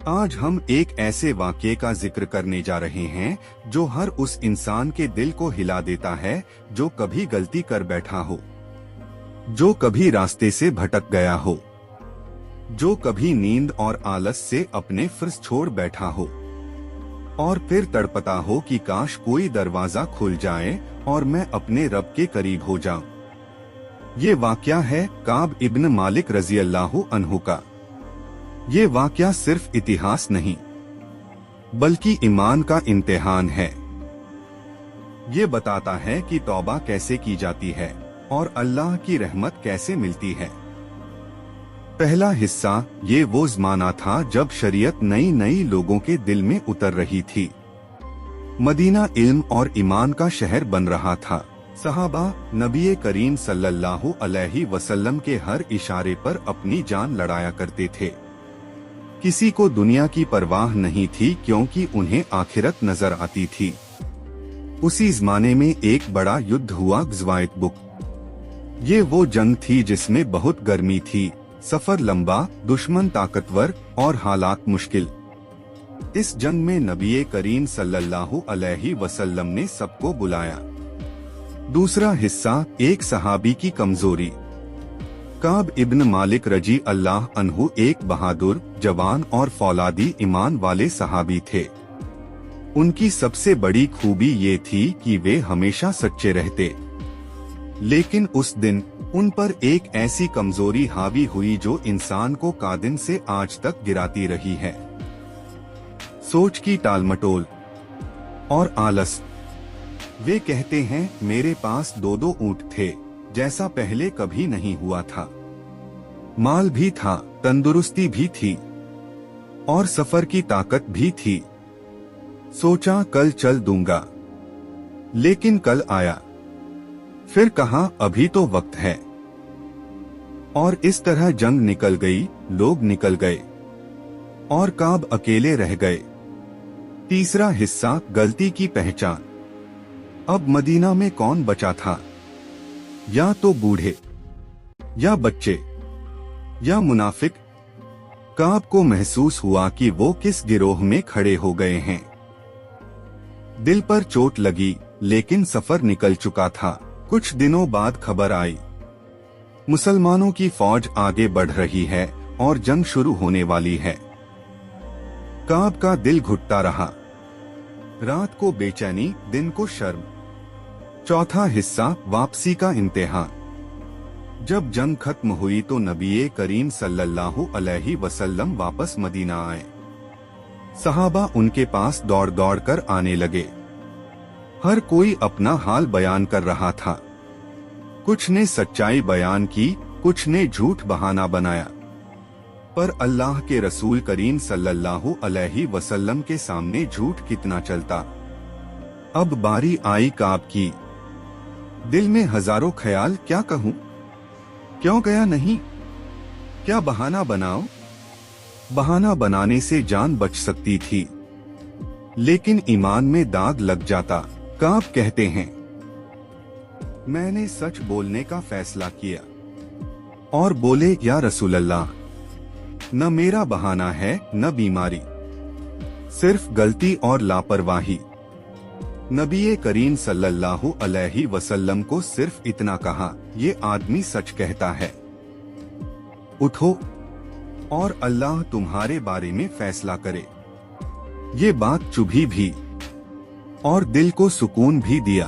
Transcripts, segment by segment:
आज हम एक ऐसे वाक़ये का जिक्र करने जा रहे हैं जो हर उस इंसान के दिल को हिला देता है जो कभी गलती कर बैठा हो, जो कभी रास्ते से भटक गया हो, जो कभी नींद और आलस से अपने फर्ज छोड़ बैठा हो और फिर तड़पता हो कि काश कोई दरवाजा खुल जाए और मैं अपने रब के करीब हो जाऊं। ये वाक़या है काब इब्न मालिक रज़ी अल्लाहु अन्हु का। ये वाक़या सिर्फ इतिहास नहीं बल्कि ईमान का इम्तिहान है। ये बताता है कि तौबा कैसे की जाती है और अल्लाह की रहमत कैसे मिलती है। पहला हिस्सा, ये वो ज़माना था जब शरीयत नई नई लोगों के दिल में उतर रही थी। मदीना इल्म और ईमान का शहर बन रहा था। सहाबा नबी करीम सल्लल्लाहु अलैहि वसल्लम के हर इशारे पर अपनी जान लड़ाया करते थे। किसी को दुनिया की परवाह नहीं थी क्योंकि उन्हें आखिरत नजर आती थी। उसी ज़माने में एक बड़ा युद्ध हुआ, ग़ज़वाए तबूक। ये वो जंग थी जिसमें बहुत गर्मी थी, सफर लंबा, दुश्मन ताकतवर और हालात मुश्किल। इस जंग में नबी करीम सल्लल्लाहु अलैहि वसल्लम ने सबको बुलाया। दूसरा हिस्सा, एक सहाबी की कमजोरी। काब इब्न मालिक रजी अल्लाह अन्हु एक बहादुर, जवान और फौलादी ईमान वाले सहाबी थे। उनकी सबसे बड़ी खूबी ये थी कि वे हमेशा सच्चे रहते। लेकिन उस दिन उन पर एक ऐसी कमजोरी हावी हुई जो इंसान को कादिन से आज तक गिराती रही है। सोच की टालमटोल और आलस। वे कहते हैं, मेरे पास 2-2 ऊंट थे, जैसा पहले कभी नहीं हुआ था। माल भी था, तंदुरुस्ती भी थी और सफर की ताकत भी थी। सोचा कल चल दूंगा, लेकिन कल आया। फिर कहा अभी तो वक्त है। और इस तरह जंग निकल गई, लोग निकल गए और काब अकेले रह गए। तीसरा हिस्सा, गलती की पहचान। अब मदीना में कौन बचा था? या तो बूढ़े, या बच्चे, या मुनाफिक। काब को महसूस हुआ कि वो किस गिरोह में खड़े हो गए हैं। दिल पर चोट लगी, लेकिन सफर निकल चुका था। कुछ दिनों बाद खबर आई, मुसलमानों की फौज आगे बढ़ रही है और जंग शुरू होने वाली है। काब का दिल घुटता रहा। रात को बेचैनी, दिन को शर्म। चौथा हिस्सा, वापसी का इम्तिहान। जब जंग खत्म हुई तो नबी करीम सल्लल्लाहु अलैहि वसल्लम वापस मदीना आए। सहाबा उनके पास दौड़ दौड़ कर आने लगे। हर कोई अपना हाल बयान कर रहा था। कुछ ने सच्चाई बयान की, कुछ ने झूठ बहाना बनाया। पर अल्लाह के रसूल करीम सल्लल्लाहु अलैहि वसल्लम के सामने झूठ कितना चलता। अब बारी आई काब की। दिल में हजारों ख्याल, क्या कहूं, क्यों गया नहीं, क्या बहाना बनाओ। बहाना बनाने से जान बच सकती थी, लेकिन ईमान में दाग लग जाता। काब कहते हैं, मैंने सच बोलने का फैसला किया और बोले, या रसूल अल्लाह, न मेरा बहाना है न बीमारी, सिर्फ गलती और लापरवाही। नबी करीम सल्लल्लाहु अलैहि वसल्लम को सिर्फ इतना कहा, ये आदमी सच कहता है, उठो और अल्लाह तुम्हारे बारे में फैसला करे। ये बात चुभी भी और दिल को सुकून भी दिया।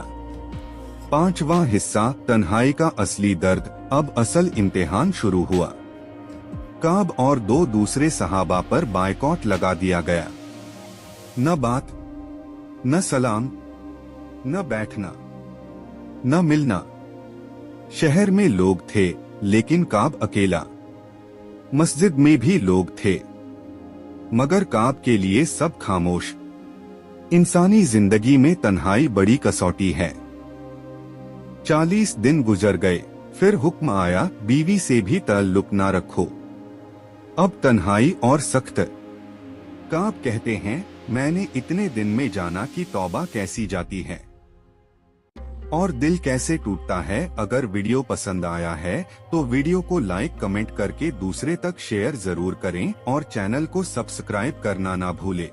पांचवा हिस्सा, तन्हाई का असली दर्द। अब असल इम्तिहान शुरू हुआ। काब और 2 दूसरे सहाबा पर बायकॉट लगा दिया गया। न बात, न सलाम, न बैठना, न मिलना। शहर में लोग थे, लेकिन काब अकेला। मस्जिद में भी लोग थे, मगर काब के लिए सब खामोश। इंसानी जिंदगी में तन्हाई बड़ी कसौटी है। 40 दिन गुजर गए, फिर हुक्म आया, बीवी से भी ताल्लुक ना रखो। अब तन्हाई और सख्त। काब कहते हैं, मैंने इतने दिन में जाना कि तौबा कैसी जाती है। और दिल कैसे टूटता है। अगर वीडियो पसंद आया है तो वीडियो को लाइक कमेंट करके दूसरे तक शेयर जरूर करें और चैनल को सब्सक्राइब करना ना भूलें।